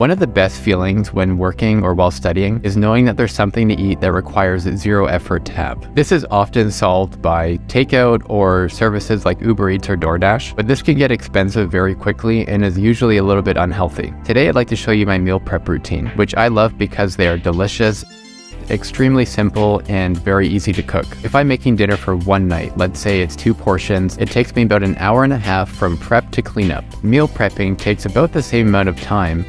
One of the best feelings when working or while studying is knowing that there's something to eat that requires zero effort to have. This is often solved by takeout or services like Uber Eats or DoorDash, but this can get expensive very quickly and is usually a little bit unhealthy. Today I'd like to show you my meal prep routine, which I love because they are delicious, extremely simple, and very easy to cook. If I'm making dinner for one night, let's say it's 2 portions, it takes me about an hour and a half from prep to cleanup. Meal prepping takes about the same amount of time,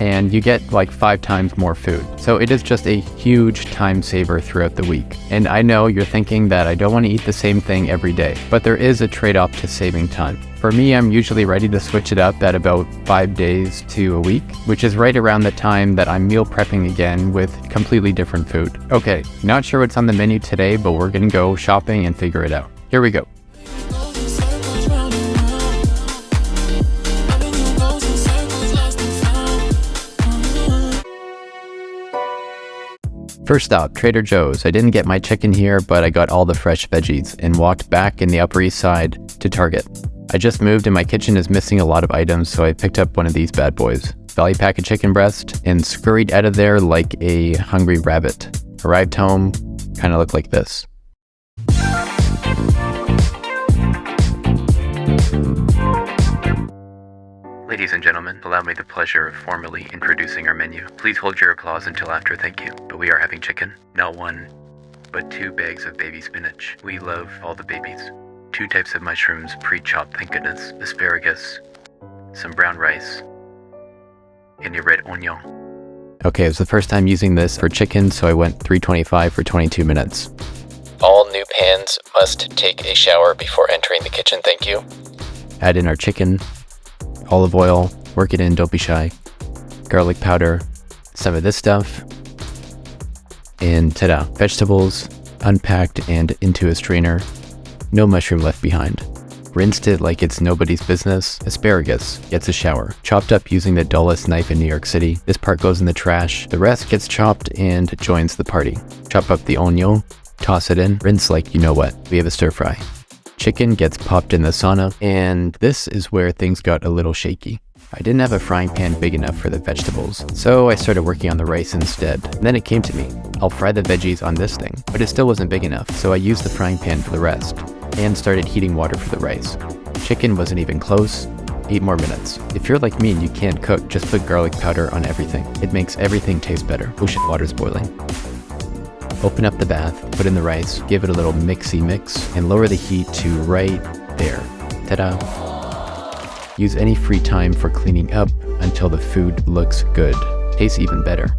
and you get like 5 times more food. So it is just a huge time saver throughout the week. And I know you're thinking that I don't want to eat the same thing every day, but there is a trade-off to saving time. For me, I'm usually ready to switch it up at about 5 days to a week, which is right around the time that I'm meal prepping again with completely different food. Okay, not sure what's on the menu today, but we're gonna go shopping and figure it out. Here we go. First stop, Trader Joe's. I didn't get my chicken here, but I got all the fresh veggies and walked back in the Upper East Side to Target. I just moved and my kitchen is missing a lot of items, so I picked up one of these bad boys. Value pack of chicken breast and scurried out of there like a hungry rabbit. Arrived home, kind of looked like this. Ladies and gentlemen, allow me the pleasure of formally introducing our menu. Please hold your applause until after thank you. But we are having chicken. Not 1, but 2 bags of baby spinach. We love all the babies. 2 types of mushrooms, pre-chopped, thank goodness. Asparagus, some brown rice, and a red onion. Okay, it was the first time using this for chicken, so I went $3.25 for 22 minutes. All new pans must take a shower before entering the kitchen, thank you. Add in our chicken. Olive oil, work it in, don't be shy. Garlic powder, some of this stuff, and ta-da, vegetables unpacked and into a strainer. No mushroom left behind. Rinsed it like it's nobody's business. Asparagus gets a shower. Chopped up using the dullest knife in New York City. This part goes in the trash. The rest gets chopped and joins the party. Chop up the onion, toss it in, rinse like you know what. We have a stir fry. Chicken gets popped in the sauna, and this is where things got a little shaky. I didn't have a frying pan big enough for the vegetables, so I started working on the rice instead. And then it came to me. I'll fry the veggies on this thing, but it still wasn't big enough, so I used the frying pan for the rest, and started heating water for the rice. Chicken wasn't even close. 8 more minutes. If you're like me and you can't cook, just put garlic powder on everything. It makes everything taste better. Ocean water's boiling. Open up the bath, put in the rice, give it a little mixy mix, and lower the heat to right there. Ta-da! Use any free time for cleaning up until the food looks good. Tastes even better.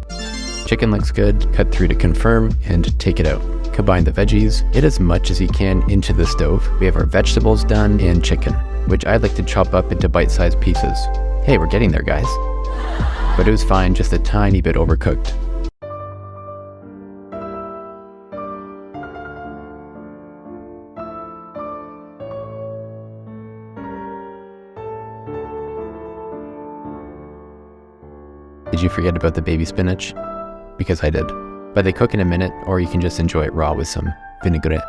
Chicken looks good, cut through to confirm, and take it out. Combine the veggies, get as much as you can into the stove. We have our vegetables done and chicken, which I'd like to chop up into bite-sized pieces. Hey, we're getting there, guys. But it was fine, just a tiny bit overcooked. Did you forget about the baby spinach? Because I did. But they cook in a minute, or you can just enjoy it raw with some vinaigrette.